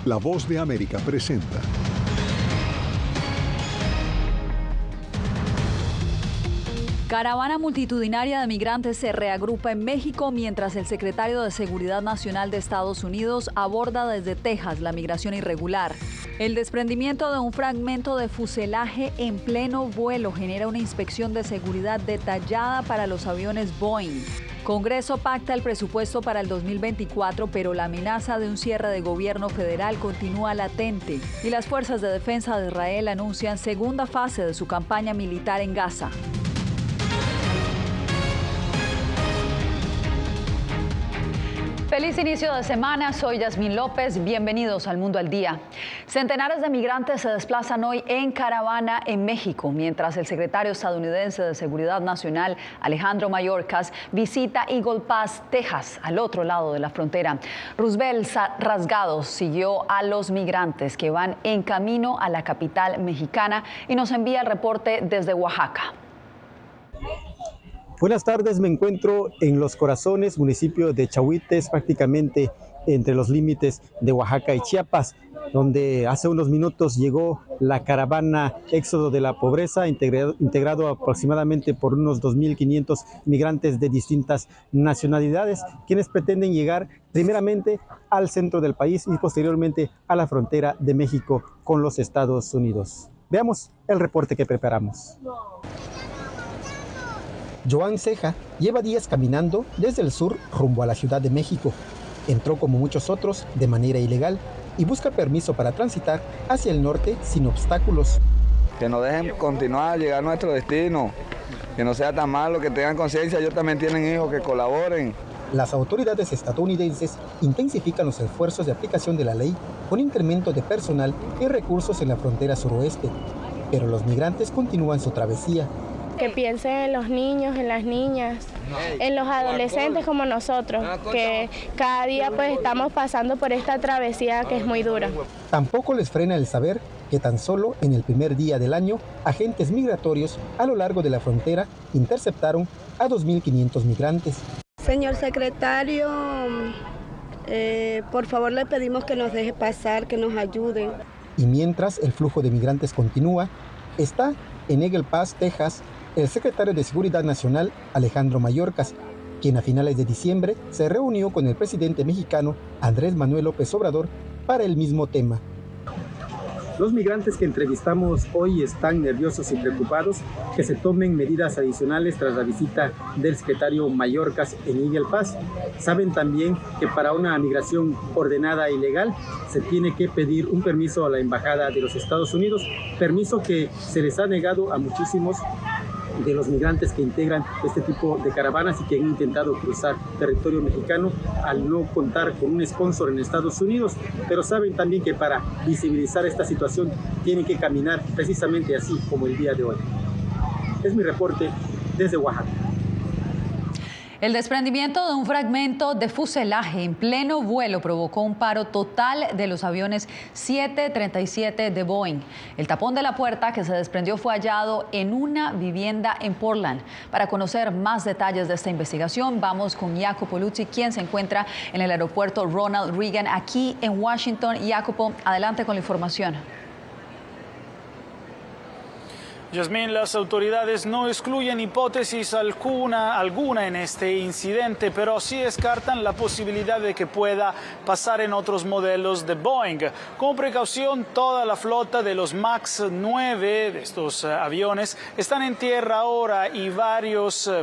La Voz de América presenta. Caravana multitudinaria de migrantes se reagrupa en México mientras el secretario de Seguridad Nacional de Estados Unidos aborda desde Texas la migración irregular. El desprendimiento de un fragmento de fuselaje en pleno vuelo genera una inspección de seguridad detallada para los aviones Boeing. Congreso pacta el presupuesto para el 2024, pero la amenaza de un cierre de gobierno federal continúa latente y las fuerzas de defensa de Israel anuncian segunda fase de su campaña militar en Gaza. Feliz inicio de semana, soy Yasmín López, bienvenidos al Mundo al Día. Centenares de migrantes se desplazan hoy en caravana en México, mientras el secretario estadounidense de Seguridad Nacional, Alejandro Mayorkas, visita Eagle Pass, Texas, al otro lado de la frontera. Roosevelt Rasgados siguió a los migrantes que van en camino a la capital mexicana y nos envía el reporte desde Oaxaca. Buenas tardes, me encuentro en Los Corazones, municipio de Chahuites, prácticamente entre los límites de Oaxaca y Chiapas, donde hace unos minutos llegó la caravana Éxodo de la Pobreza, integrado aproximadamente por unos 2.500 migrantes de distintas nacionalidades, quienes pretenden llegar primeramente al centro del país y posteriormente a la frontera de México con los Estados Unidos. Veamos el reporte que preparamos. Joan Ceja lleva días caminando desde el sur rumbo a la Ciudad de México. Entró como muchos otros de manera ilegal y busca permiso para transitar hacia el norte sin obstáculos. Que nos dejen continuar a llegar a nuestro destino, que no sea tan malo, que tengan conciencia, ellos también tienen hijos, que colaboren. Las autoridades estadounidenses intensifican los esfuerzos de aplicación de la ley con incremento de personal y recursos en la frontera suroeste, pero los migrantes continúan su travesía. Que piensen en los niños, en las niñas, en los adolescentes como nosotros, que cada día pues estamos pasando por esta travesía que es muy dura. Tampoco les frena el saber que tan solo en el primer día del año, agentes migratorios a lo largo de la frontera interceptaron a 2.500 migrantes. Señor secretario, por favor le pedimos que nos deje pasar, que nos ayuden. Y mientras el flujo de migrantes continúa, está en Eagle Pass, Texas, el secretario de Seguridad Nacional, Alejandro Mayorkas, quien a finales de diciembre se reunió con el presidente mexicano, Andrés Manuel López Obrador, para el mismo tema. Los migrantes que entrevistamos hoy están nerviosos y preocupados que se tomen medidas adicionales tras la visita del secretario Mayorkas en Eagle Pass. Saben también que para una migración ordenada y legal se tiene que pedir un permiso a la Embajada de los Estados Unidos, permiso que se les ha negado a muchísimos de los migrantes que integran este tipo de caravanas y que han intentado cruzar territorio mexicano al no contar con un sponsor en Estados Unidos, pero saben también que para visibilizar esta situación tienen que caminar precisamente así como el día de hoy. Es mi reporte desde Oaxaca. El desprendimiento de un fragmento de fuselaje en pleno vuelo provocó un paro total de los aviones 737 de Boeing. El tapón de la puerta que se desprendió fue hallado en una vivienda en Portland. Para conocer más detalles de esta investigación, vamos con Jacopo Luzzi, quien se encuentra en el aeropuerto Ronald Reagan, aquí en Washington. Jacopo, adelante con la información. Yasmín, las autoridades no excluyen hipótesis alguna en este incidente, pero sí descartan la posibilidad de que pueda pasar en otros modelos de Boeing. Como precaución, toda la flota de los MAX 9 de estos aviones están en tierra ahora y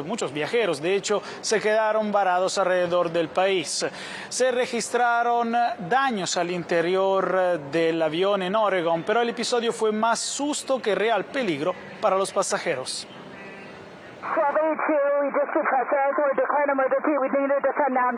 muchos viajeros, de hecho, se quedaron varados alrededor del país. Se registraron daños al interior del avión en Oregon, pero el episodio fue más susto que real peligro para los pasajeros.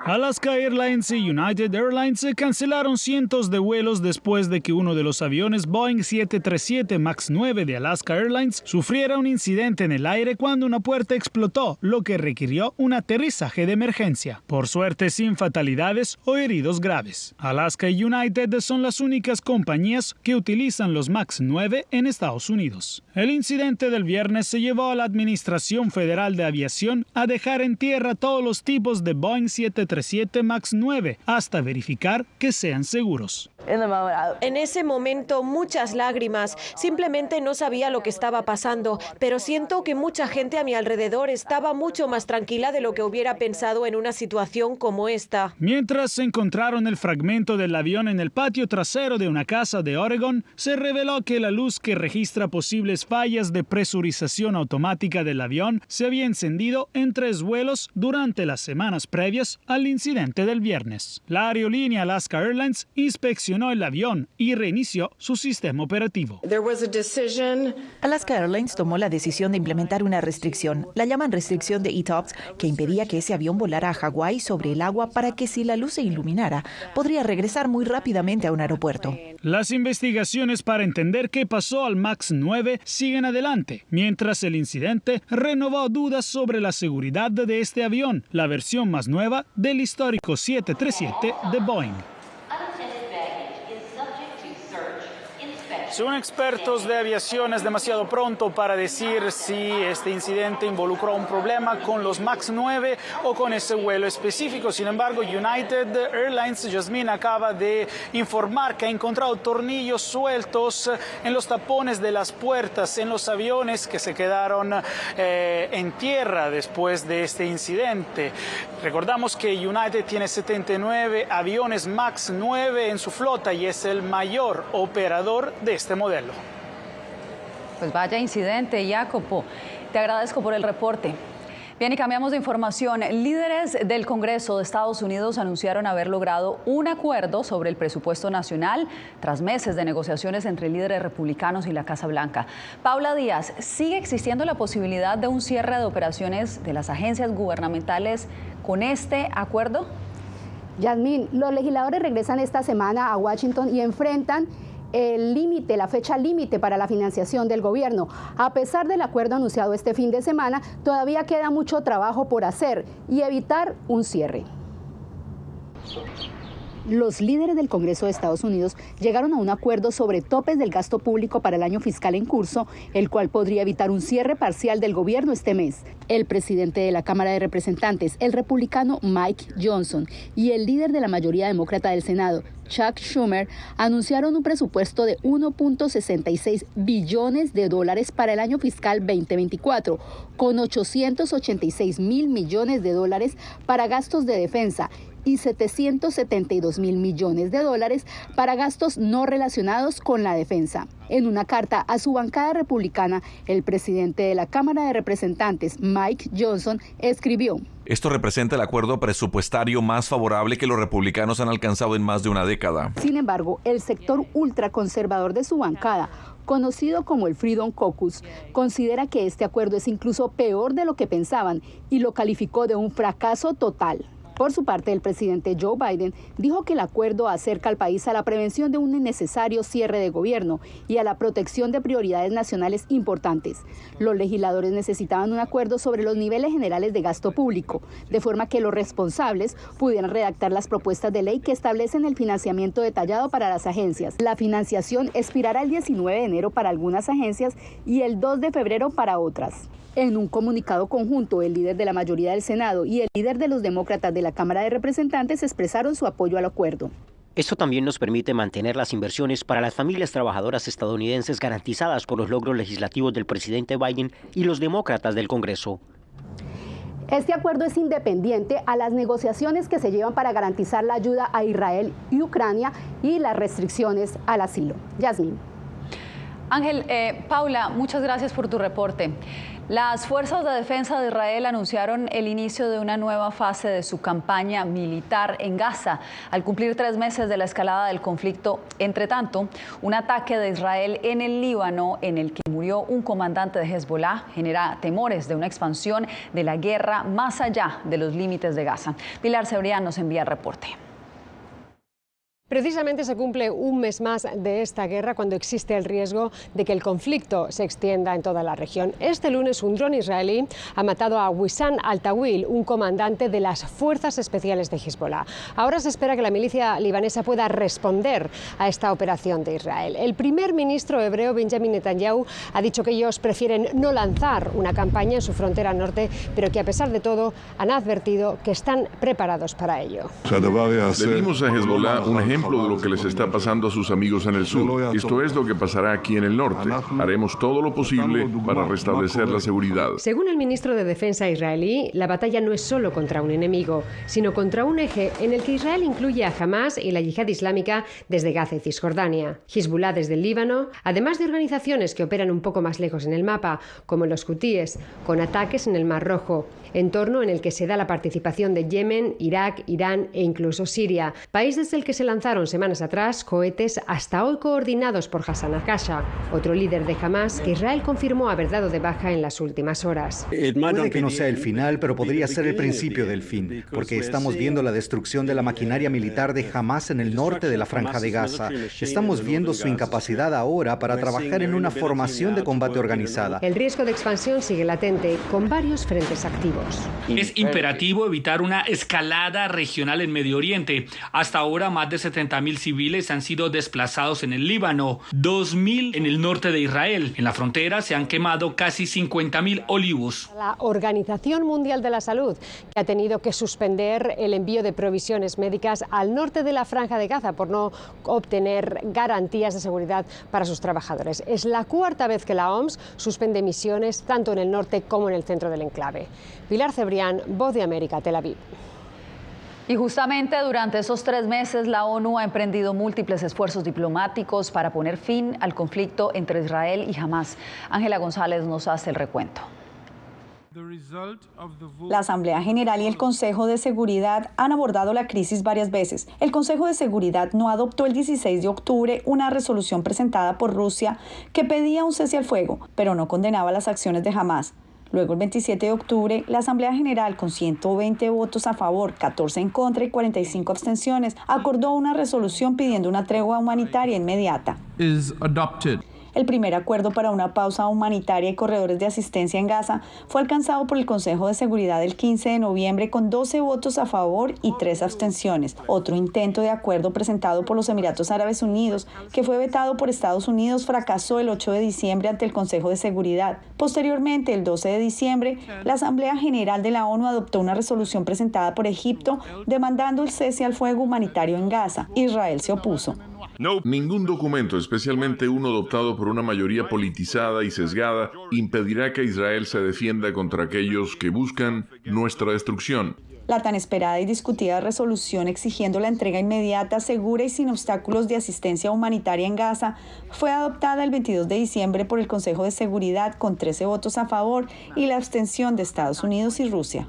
Alaska Airlines y United Airlines cancelaron cientos de vuelos después de que uno de los aviones Boeing 737 MAX 9 de Alaska Airlines sufriera un incidente en el aire cuando una puerta explotó, lo que requirió un aterrizaje de emergencia. Por suerte, sin fatalidades o heridos graves. Alaska y United son las únicas compañías que utilizan los MAX 9 en Estados Unidos. El incidente del viernes se llevó a la Administración Federal de Aviación a dejar en tierra todos los tipos de Boeing 737 MAX 9 hasta verificar que sean seguros. En ese momento, muchas lágrimas. Simplemente no sabía lo que estaba pasando, pero siento que mucha gente a mi alrededor estaba mucho más tranquila de lo que hubiera pensado en una situación como esta. Mientras encontraron el fragmento del avión en el patio trasero de una casa de Oregon, se reveló que la luz que registra posibles fallas de presurización automática del avión se había encendido en 3 vuelos durante las semanas previas al incidente del viernes. La aerolínea Alaska Airlines inspeccionó el avión y reinició su sistema operativo. Alaska Airlines tomó la decisión de implementar una restricción, la llaman restricción de ETOPS, que impedía que ese avión volara a Hawái sobre el agua para que si la luz se iluminara, podría regresar muy rápidamente a un aeropuerto. Las investigaciones para entender qué pasó al MAX 9 siguen adelante, mientras el incidente renovó dudas sobre la seguridad de este avión, la versión más nueva del histórico 737 de Boeing. Según expertos de aviación, es demasiado pronto para decir si este incidente involucró un problema con los MAX 9 o con ese vuelo específico. Sin embargo, United Airlines, Yasmín, acaba de informar que ha encontrado tornillos sueltos en los tapones de las puertas en los aviones que se quedaron en tierra después de este incidente. Recordamos que United tiene 79 aviones MAX 9 en su flota y es el mayor operador de este modelo. Pues vaya incidente, Jacopo. Te agradezco por el reporte. Bien, y cambiamos de información. Líderes del Congreso de Estados Unidos anunciaron haber logrado un acuerdo sobre el presupuesto nacional tras meses de negociaciones entre líderes republicanos y la Casa Blanca. Paula Díaz, ¿sigue existiendo la posibilidad de un cierre de operaciones de las agencias gubernamentales con este acuerdo? Yasmín, los legisladores regresan esta semana a Washington y enfrentan la fecha límite para la financiación del gobierno. A pesar del acuerdo anunciado este fin de semana, todavía queda mucho trabajo por hacer y evitar un cierre. Los líderes del Congreso de Estados Unidos llegaron a un acuerdo sobre topes del gasto público para el año fiscal en curso, el cual podría evitar un cierre parcial del gobierno este mes. El presidente de la Cámara de Representantes, el republicano Mike Johnson, y el líder de la mayoría demócrata del Senado, Chuck Schumer, anunciaron un presupuesto de $1.66 billones para el año fiscal 2024, con $886 mil millones para gastos de defensa y $772 mil millones para gastos no relacionados con la defensa. En una carta a su bancada republicana, el presidente de la Cámara de Representantes, Mike Johnson, escribió: Esto representa el acuerdo presupuestario más favorable que los republicanos han alcanzado en más de una década. Sin embargo, el sector ultraconservador de su bancada, conocido como el Freedom Caucus, considera que este acuerdo es incluso peor de lo que pensaban y lo calificó de un fracaso total. Por su parte, el presidente Joe Biden dijo que el acuerdo acerca al país a la prevención de un innecesario cierre de gobierno y a la protección de prioridades nacionales importantes. Los legisladores necesitaban un acuerdo sobre los niveles generales de gasto público, de forma que los responsables pudieran redactar las propuestas de ley que establecen el financiamiento detallado para las agencias. La financiación expirará el 19 de enero para algunas agencias y el 2 de febrero para otras. En un comunicado conjunto, el líder de la mayoría del Senado y el líder de los demócratas de la Cámara de Representantes expresaron su apoyo al acuerdo. Esto también nos permite mantener las inversiones para las familias trabajadoras estadounidenses garantizadas por los logros legislativos del presidente Biden y los demócratas del Congreso. Este acuerdo es independiente a las negociaciones que se llevan para garantizar la ayuda a Israel y Ucrania y las restricciones al asilo. Yasmín. Ángel, Paula, muchas gracias por tu reporte. Las fuerzas de defensa de Israel anunciaron el inicio de una nueva fase de su campaña militar en Gaza, al cumplir 3 meses de la escalada del conflicto. Entre tanto, un ataque de Israel en el Líbano, en el que murió un comandante de Hezbollah, genera temores de una expansión de la guerra más allá de los límites de Gaza. Pilar Cebrián nos envía el reporte. Precisamente se cumple un mes más de esta guerra cuando existe el riesgo de que el conflicto se extienda en toda la región. Este lunes un dron israelí ha matado a Wissam al-Tawil, un comandante de las Fuerzas Especiales de Hezbollah. Ahora se espera que la milicia libanesa pueda responder a esta operación de Israel. El primer ministro hebreo Benjamin Netanyahu ha dicho que ellos prefieren no lanzar una campaña en su frontera norte, pero que a pesar de todo han advertido que están preparados para ello. Le dimos a Hezbollah un ejemplo ejemplo de lo que les está pasando a sus amigos en el sur. Esto es lo que pasará aquí en el norte. Haremos todo lo posible para restablecer la seguridad. Según el ministro de Defensa israelí, la batalla no es solo contra un enemigo, sino contra un eje en el que Israel incluye a Hamas y la Yihad Islámica desde Gaza y Cisjordania, Hezbollah desde el Líbano, además de organizaciones que operan un poco más lejos en el mapa, como los hutíes, con ataques en el Mar Rojo, entorno en el que se da la participación de Yemen, Irak, Irán e incluso Siria, país desde el que se lanzaron semanas atrás cohetes hasta hoy coordinados por Hassan al-Kasha, otro líder de Hamas que Israel confirmó haber dado de baja en las últimas horas. Puede que no sea el final, pero podría ser el principio del fin, porque estamos viendo la destrucción de la maquinaria militar de Hamas en el norte de la Franja de Gaza. Estamos viendo su incapacidad ahora para trabajar en una formación de combate organizada. El riesgo de expansión sigue latente, con varios frentes activos. Es imperativo evitar una escalada regional en Medio Oriente. Hasta ahora, más de 70.000 civiles han sido desplazados en el Líbano, 2.000 en el norte de Israel. En la frontera se han quemado casi 50.000 olivos. La Organización Mundial de la Salud, que ha tenido que suspender el envío de provisiones médicas al norte de la Franja de Gaza por no obtener garantías de seguridad para sus trabajadores. Es la cuarta vez que la OMS suspende misiones tanto en el norte como en el centro del enclave. Pilar Cebrián, Voz de América, Tel Aviv. Y justamente durante esos 3 meses la ONU ha emprendido múltiples esfuerzos diplomáticos para poner fin al conflicto entre Israel y Hamas. Ángela González nos hace el recuento. La Asamblea General y el Consejo de Seguridad han abordado la crisis varias veces. El Consejo de Seguridad no adoptó el 16 de octubre una resolución presentada por Rusia que pedía un cese al fuego, pero no condenaba las acciones de Hamas. Luego, el 27 de octubre, la Asamblea General, con 120 votos a favor, 14 en contra y 45 abstenciones, acordó una resolución pidiendo una tregua humanitaria inmediata. El primer acuerdo para una pausa humanitaria y corredores de asistencia en Gaza fue alcanzado por el Consejo de Seguridad el 15 de noviembre con 12 votos a favor y 3 abstenciones. Otro intento de acuerdo presentado por los Emiratos Árabes Unidos, que fue vetado por Estados Unidos, fracasó el 8 de diciembre ante el Consejo de Seguridad. Posteriormente, el 12 de diciembre, la Asamblea General de la ONU adoptó una resolución presentada por Egipto demandando el cese al fuego humanitario en Gaza. Israel se opuso. Ningún documento, especialmente uno adoptado por una mayoría politizada y sesgada, impedirá que Israel se defienda contra aquellos que buscan nuestra destrucción. La tan esperada y discutida resolución exigiendo la entrega inmediata, segura y sin obstáculos de asistencia humanitaria en Gaza fue adoptada el 22 de diciembre por el Consejo de Seguridad con 13 votos a favor y la abstención de Estados Unidos y Rusia.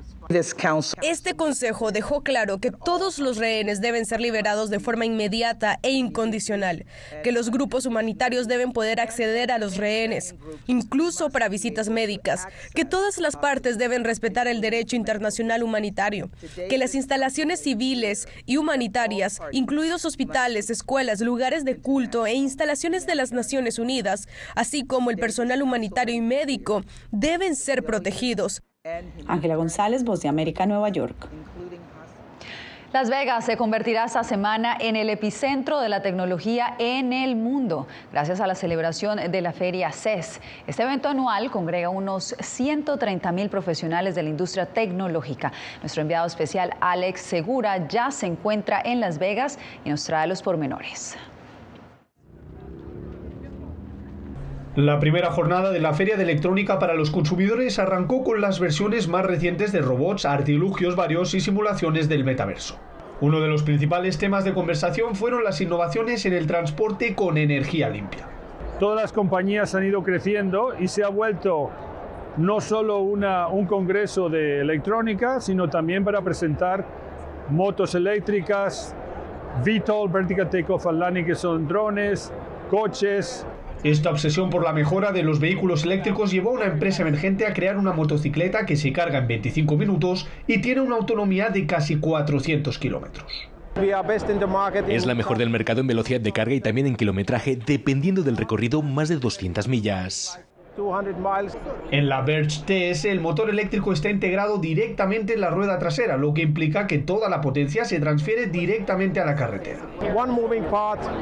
Este consejo dejó claro que todos los rehenes deben ser liberados de forma inmediata e incondicional, que los grupos humanitarios deben poder acceder a los rehenes, incluso para visitas médicas, que todas las partes deben respetar el derecho internacional humanitario, que las instalaciones civiles y humanitarias, incluidos hospitales, escuelas, lugares de culto e instalaciones de las Naciones Unidas, así como el personal humanitario y médico, deben ser protegidos. Ángela González, Voz de América, Nueva York. Las Vegas se convertirá esta semana en el epicentro de la tecnología en el mundo, gracias a la celebración de la feria CES. Este evento anual congrega unos 130.000 profesionales de la industria tecnológica. Nuestro enviado especial, Alex Segura, ya se encuentra en Las Vegas y nos trae los pormenores. La primera jornada de la Feria de Electrónica para los Consumidores arrancó con las versiones más recientes de robots, artilugios varios y simulaciones del metaverso. Uno de los principales temas de conversación fueron las innovaciones en el transporte con energía limpia. Todas las compañías han ido creciendo y se ha vuelto no solo un congreso de electrónica, sino también para presentar motos eléctricas, VTOL, Vertical Takeoff and Landing, que son drones, coches. Esta obsesión por la mejora de los vehículos eléctricos llevó a una empresa emergente a crear una motocicleta que se carga en 25 minutos y tiene una autonomía de casi 400 kilómetros. Es la mejor del mercado en velocidad de carga y también en kilometraje, dependiendo del recorrido, más de 200 millas. En la Verge TS el motor eléctrico está integrado directamente en la rueda trasera, lo que implica que toda la potencia se transfiere directamente a la carretera.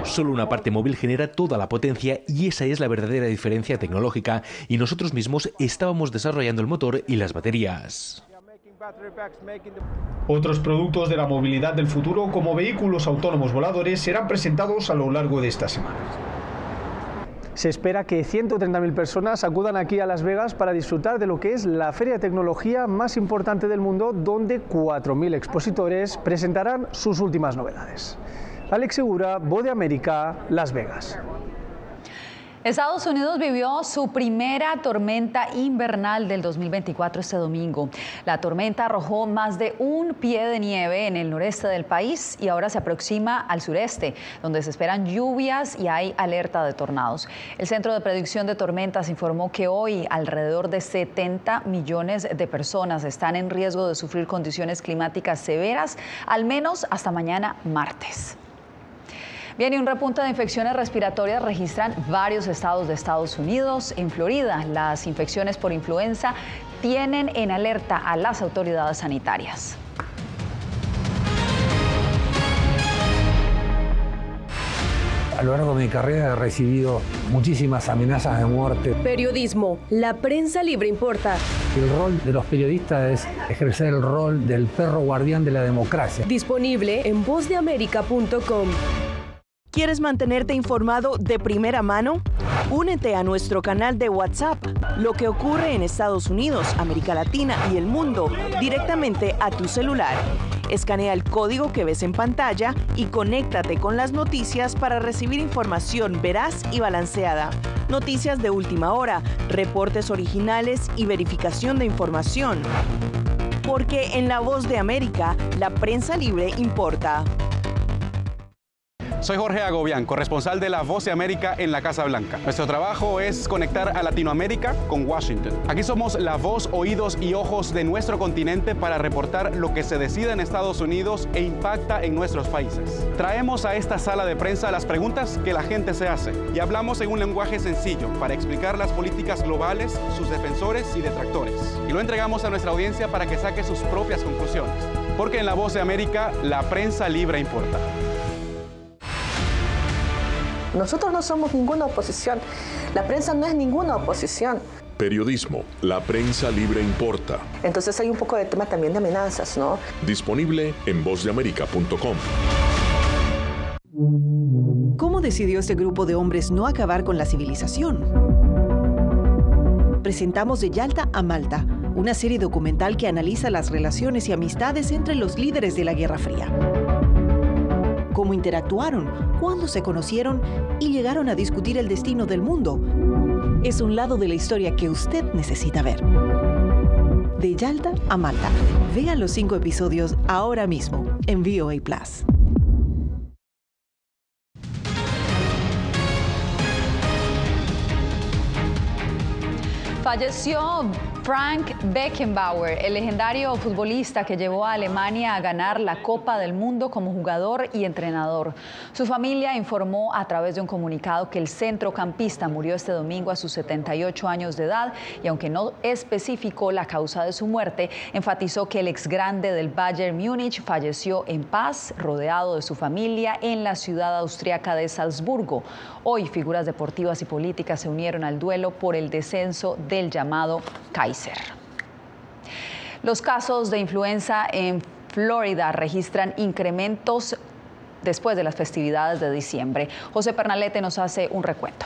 Solo una parte móvil genera toda la potencia y esa es la verdadera diferencia tecnológica, y nosotros mismos estábamos desarrollando el motor y las baterías. Otros productos de la movilidad del futuro, como vehículos autónomos voladores, serán presentados a lo largo de esta semana. Se espera que 130.000 personas acudan aquí a Las Vegas para disfrutar de lo que es la feria de tecnología más importante del mundo, donde 4.000 expositores presentarán sus últimas novedades. Alex Segura, Voz de América, Las Vegas. Estados Unidos vivió su primera tormenta invernal del 2024 este domingo. La tormenta arrojó más de 1 pie de nieve en el noreste del país y ahora se aproxima al sureste, donde se esperan lluvias y hay alerta de tornados. El Centro de Predicción de Tormentas informó que hoy alrededor de 70 millones de personas están en riesgo de sufrir condiciones climáticas severas, al menos hasta mañana martes. Bien, y un repunte de infecciones respiratorias registran varios estados de Estados Unidos. En Florida, las infecciones por influenza tienen en alerta a las autoridades sanitarias. A lo largo de mi carrera he recibido muchísimas amenazas de muerte. Periodismo, la prensa libre importa. El rol de los periodistas es ejercer el rol del perro guardián de la democracia. Disponible en vozdeamerica.com. ¿Quieres mantenerte informado de primera mano? Únete a nuestro canal de WhatsApp. Lo que ocurre en Estados Unidos, América Latina y el mundo directamente a tu celular. Escanea el código que ves en pantalla y conéctate con las noticias para recibir información veraz y balanceada. Noticias de última hora, reportes originales y verificación de información. Porque en La Voz de América, la prensa libre importa. Soy Jorge Agobián, corresponsal de La Voz de América en la Casa Blanca. Nuestro trabajo es conectar a Latinoamérica con Washington. Aquí somos la voz, oídos y ojos de nuestro continente para reportar lo que se decide en Estados Unidos e impacta en nuestros países. Traemos a esta sala de prensa las preguntas que la gente se hace y hablamos en un lenguaje sencillo para explicar las políticas globales, sus defensores y detractores. Y lo entregamos a nuestra audiencia para que saque sus propias conclusiones. Porque en La Voz de América, la prensa libre importa. Nosotros no somos ninguna oposición. La prensa no es ninguna oposición. Periodismo, la prensa libre importa. Entonces hay un poco de tema también de amenazas, ¿no? Disponible en vozdeamerica.com. ¿Cómo decidió este grupo de hombres no acabar con la civilización? Presentamos De Yalta a Malta, una serie documental que analiza las relaciones y amistades entre los líderes de la Guerra Fría. Cómo interactuaron, cuándo se conocieron y llegaron a discutir el destino del mundo. Es un lado de la historia que usted necesita ver. De Yalta a Malta. Vea los 5 episodios ahora mismo en VOA+. Falleció Frank Beckenbauer, el legendario futbolista que llevó a Alemania a ganar la Copa del Mundo como jugador y entrenador. Su familia informó a través de un comunicado que el centrocampista murió este domingo a sus 78 años de edad y aunque no especificó la causa de su muerte, enfatizó que el ex grande del Bayern Múnich falleció en paz, rodeado de su familia en la ciudad austriaca de Salzburgo. Hoy, figuras deportivas y políticas se unieron al duelo por el descenso del llamado Kaiser. Los casos de influenza en Florida registran incrementos después de las festividades de diciembre. José Pernalete nos hace un recuento.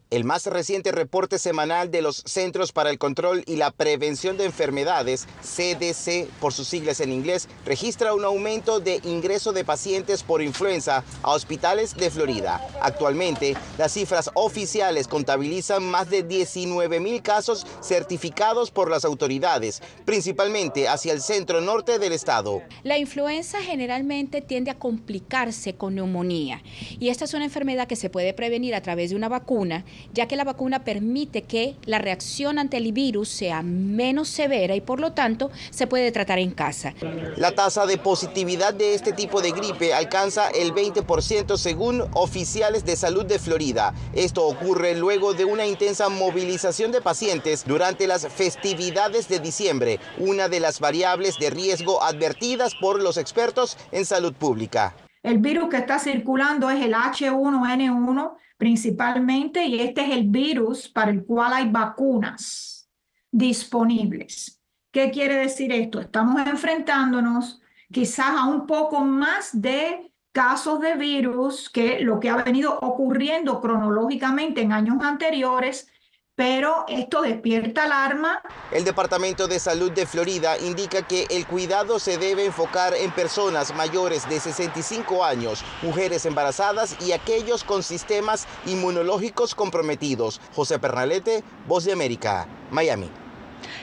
El más reciente reporte semanal de los Centros para el Control y la Prevención de Enfermedades, CDC por sus siglas en inglés, registra un aumento de ingreso de pacientes por influenza a hospitales de Florida. Actualmente, las cifras oficiales contabilizan más de 19.000 casos certificados por las autoridades, principalmente hacia el centro norte del estado. La influenza generalmente tiende a complicarse con neumonía y esta es una enfermedad que se puede prevenir a través de una vacuna, ya que la vacuna permite que la reacción ante el virus sea menos severa y por lo tanto se puede tratar en casa. La tasa de positividad de este tipo de gripe alcanza el 20% según oficiales de salud de Florida. Esto ocurre luego de una intensa movilización de pacientes durante las festividades de diciembre, una de las variables de riesgo advertidas por los expertos en salud pública. El virus que está circulando es el H1N1 principalmente y este es el virus para el cual hay vacunas. disponibles. ¿Qué quiere decir esto? Estamos enfrentándonos quizás a un poco más de casos de virus que lo que ha venido ocurriendo cronológicamente en años anteriores, pero esto despierta alarma. El Departamento de Salud de Florida indica que el cuidado se debe enfocar en personas mayores de 65 años, mujeres embarazadas y aquellos con sistemas inmunológicos comprometidos. José Pernalete, Voz de América, Miami.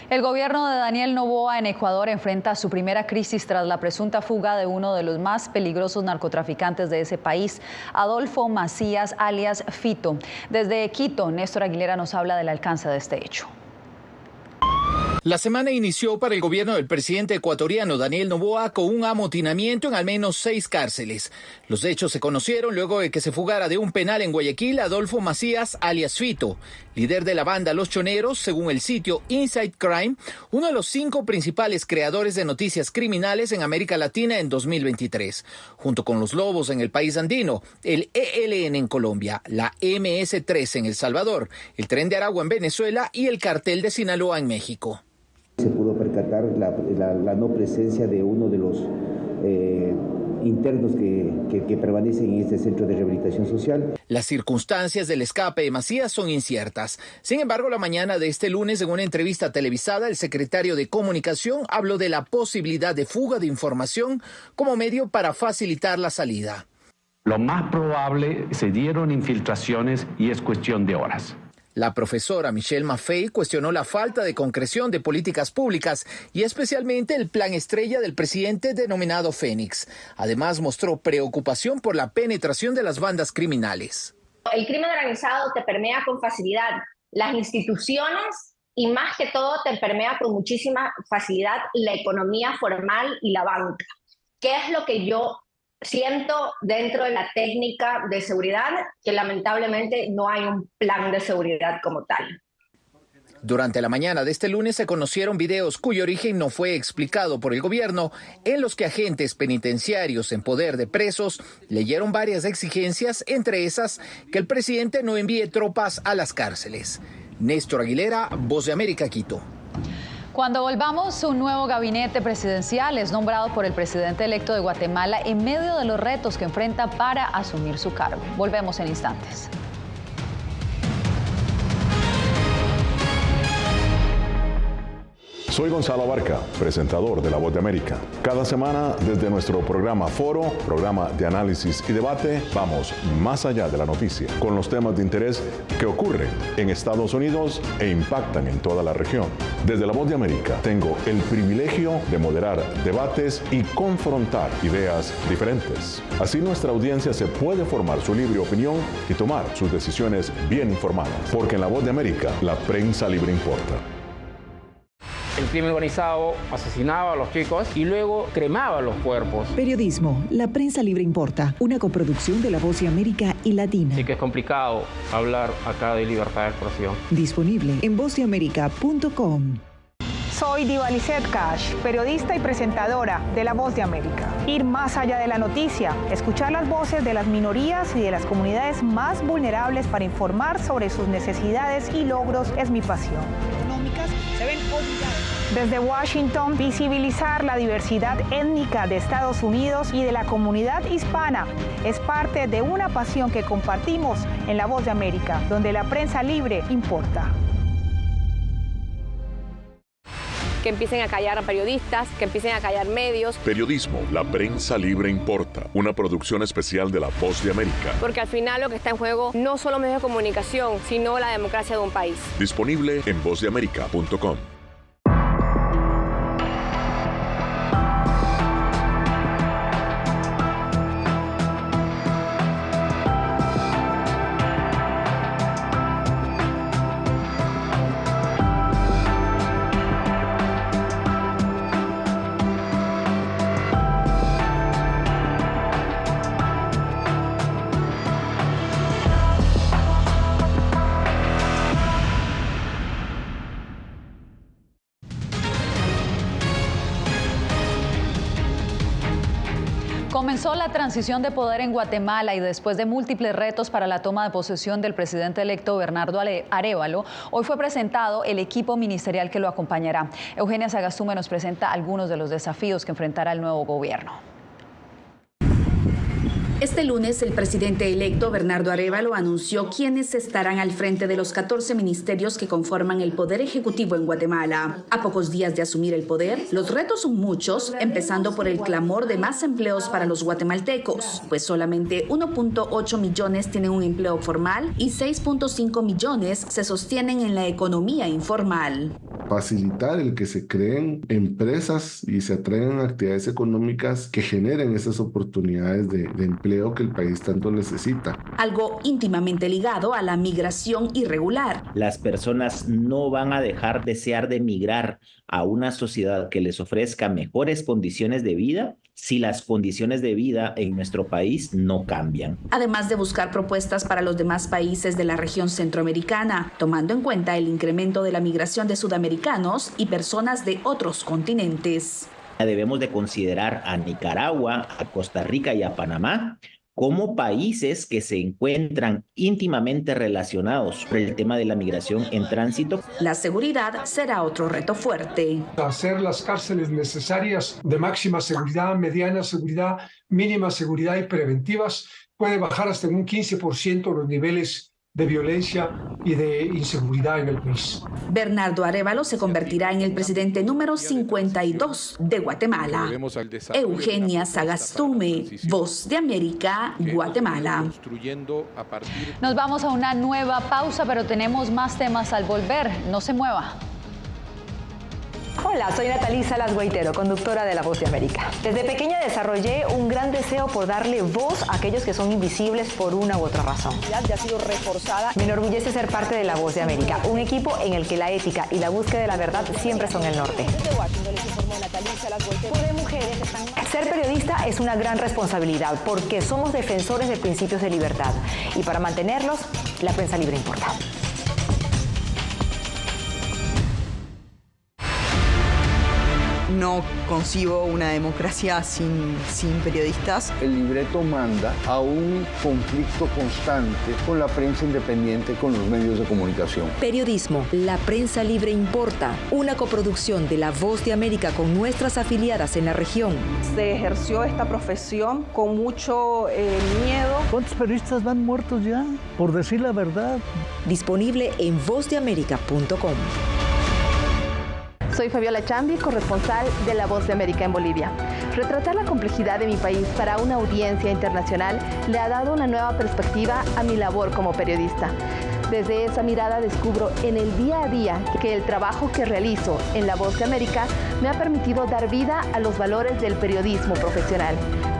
El gobierno de Daniel Noboa en Ecuador enfrenta su primera crisis tras la presunta fuga de uno de los más peligrosos narcotraficantes de ese país, Adolfo Macías, alias Fito. Desde Quito, Néstor Aguilera nos habla del alcance de este hecho. La semana inició para el gobierno del presidente ecuatoriano Daniel Noboa con un amotinamiento en al menos 6 cárceles. Los hechos se conocieron luego de que se fugara de un penal en Guayaquil Adolfo Macías, alias Fito, líder de la banda Los Choneros, según el sitio Inside Crime, uno de los 5 principales creadores de noticias criminales en América Latina en 2023, junto con los Lobos en el país andino, el ELN en Colombia, la MS-13 en El Salvador, el Tren de Aragua en Venezuela y el Cartel de Sinaloa en México. Se pudo percatar la no presencia de uno de los internos que permanecen en este centro de rehabilitación social. Las circunstancias del escape de Macías son inciertas. Sin embargo, la mañana de este lunes, en una entrevista televisada, el secretario de Comunicación habló de la posibilidad de fuga de información como medio para facilitar la salida. Lo más probable, se dieron infiltraciones y es cuestión de horas. La profesora Michelle Maffei cuestionó la falta de concreción de políticas públicas y especialmente el plan estrella del presidente denominado Fénix. Además, mostró preocupación por la penetración de las bandas criminales. El crimen organizado te permea con facilidad las instituciones y más que todo te permea con muchísima facilidad la economía formal y la banca. ¿Qué es lo que yo siento dentro de la técnica de seguridad? Que lamentablemente no hay un plan de seguridad como tal. Durante la mañana de este lunes se conocieron videos cuyo origen no fue explicado por el gobierno, en los que agentes penitenciarios en poder de presos leyeron varias exigencias, entre esas que el presidente no envíe tropas a las cárceles. Néstor Aguilera, Voz de América, Quito. Cuando volvamos, un nuevo gabinete presidencial es nombrado por el presidente electo de Guatemala en medio de los retos que enfrenta para asumir su cargo. Volvemos en instantes. Soy Gonzalo Abarca, presentador de La Voz de América. Cada semana, desde nuestro programa Foro, programa de análisis y debate, vamos más allá de la noticia, con los temas de interés que ocurren en Estados Unidos e impactan en toda la región. Desde La Voz de América, tengo el privilegio de moderar debates y confrontar ideas diferentes. Así nuestra audiencia se puede formar su libre opinión y tomar sus decisiones bien informadas. Porque en La Voz de América, la prensa libre importa. El crimen organizado asesinaba a los chicos y luego cremaba los cuerpos. Periodismo, la prensa libre importa, una coproducción de La Voz de América y Latina. Así que es complicado hablar acá de libertad de expresión. Disponible en vozdeamerica.com. Soy Divalicet Cash, periodista y presentadora de La Voz de América. Ir más allá de la noticia, escuchar las voces de las minorías y de las comunidades más vulnerables para informar sobre sus necesidades y logros es mi pasión. Económicas se ven obligadas. Desde Washington, visibilizar la diversidad étnica de Estados Unidos y de la comunidad hispana es parte de una pasión que compartimos en La Voz de América, donde la prensa libre importa. Que empiecen a callar a periodistas, que empiecen a callar medios. Periodismo, la prensa libre importa. Una producción especial de La Voz de América. Porque al final lo que está en juego no son los medios de comunicación, sino la democracia de un país. Disponible en vozdeamerica.com. Comenzó la transición de poder en Guatemala y después de múltiples retos para la toma de posesión del presidente electo Bernardo Arévalo, hoy fue presentado el equipo ministerial que lo acompañará. Eugenia Sagastume nos presenta algunos de los desafíos que enfrentará el nuevo gobierno. Este lunes, el presidente electo Bernardo Arévalo anunció quiénes estarán al frente de los 14 ministerios que conforman el Poder Ejecutivo en Guatemala. A pocos días de asumir el poder, los retos son muchos, empezando por el clamor de más empleos para los guatemaltecos, pues solamente 1.8 millones tienen un empleo formal y 6.5 millones se sostienen en la economía informal. Facilitar el que se creen empresas y se atraigan actividades económicas que generen esas oportunidades de empleo que el país tanto necesita. Algo íntimamente ligado a la migración irregular. Las personas no van a desear de migrar a una sociedad que les ofrezca mejores condiciones de vida si las condiciones de vida en nuestro país no cambian. Además de buscar propuestas para los demás países de la región centroamericana, tomando en cuenta el incremento de la migración de sudamericanos y personas de otros continentes. Debemos de considerar a Nicaragua, a Costa Rica y a Panamá como países que se encuentran íntimamente relacionados por el tema de la migración en tránsito. La seguridad será otro reto fuerte. Hacer las cárceles necesarias de máxima seguridad, mediana seguridad, mínima seguridad y preventivas puede bajar hasta en un 15% los niveles de violencia y de inseguridad en el país. Bernardo Arévalo se convertirá en el presidente número 52 de Guatemala. Eugenia Sagastume, Voz de América, Guatemala. Nos vamos a una nueva pausa, pero tenemos más temas al volver. No se mueva. Hola, soy Natalí Salas Guaitero, conductora de La Voz de América. Desde pequeña desarrollé un gran deseo por darle voz a aquellos que son invisibles por una u otra razón. Ya ha sido reforzada. Me enorgullece ser parte de La Voz de América, un equipo en el que la ética y la búsqueda de la verdad siempre son el norte. Ser periodista es una gran responsabilidad porque somos defensores de principios de libertad y para mantenerlos, la prensa libre importa. No concibo una democracia sin periodistas. El libreto manda a un conflicto constante con la prensa independiente, con los medios de comunicación. Periodismo, la prensa libre importa. Una coproducción de La Voz de América con nuestras afiliadas en la región. Se ejerció esta profesión con mucho miedo. ¿Cuántos periodistas van muertos ya por decir la verdad? Disponible en vozdeamerica.com. Soy Fabiola Chambi, corresponsal de La Voz de América en Bolivia. Retratar la complejidad de mi país para una audiencia internacional le ha dado una nueva perspectiva a mi labor como periodista. Desde esa mirada descubro en el día a día que el trabajo que realizo en La Voz de América me ha permitido dar vida a los valores del periodismo profesional.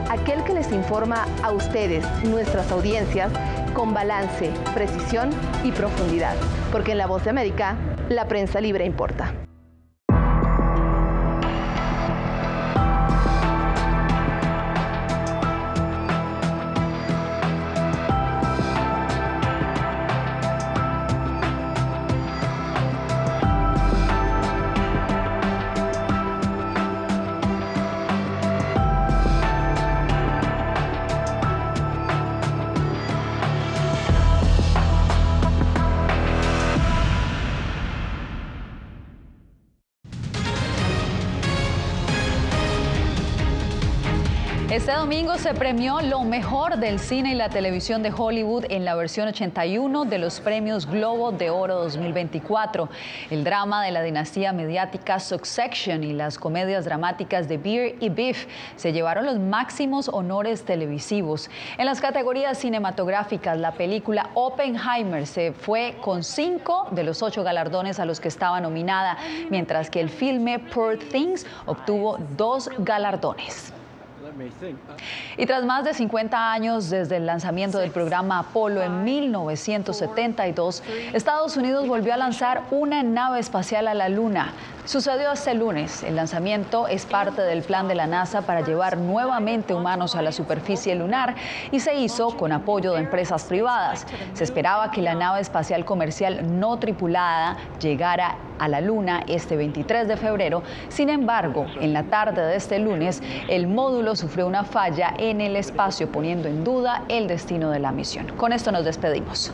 Aquel que les informa a ustedes, nuestras audiencias, con balance, precisión y profundidad. Porque en La Voz de América, la prensa libre importa. Este domingo se premió lo mejor del cine y la televisión de Hollywood en la versión 81 de los premios Globo de Oro 2024. El drama de la dinastía mediática Succession y las comedias dramáticas de Beer y Beef se llevaron los máximos honores televisivos. En las categorías cinematográficas, la película Oppenheimer se fue con 5 de los 8 galardones a los que estaba nominada, mientras que el filme Poor Things obtuvo 2 galardones. Y tras más de 50 años desde el lanzamiento del programa Apolo en 1972, Estados Unidos volvió a lanzar una nave espacial a la Luna. Sucedió este lunes. El lanzamiento es parte del plan de la NASA para llevar nuevamente humanos a la superficie lunar y se hizo con apoyo de empresas privadas. Se esperaba que la nave espacial comercial no tripulada llegara a la Luna este 23 de febrero. Sin embargo, en la tarde de este lunes, el módulo sufrió una falla en el espacio, poniendo en duda el destino de la misión. Con esto nos despedimos.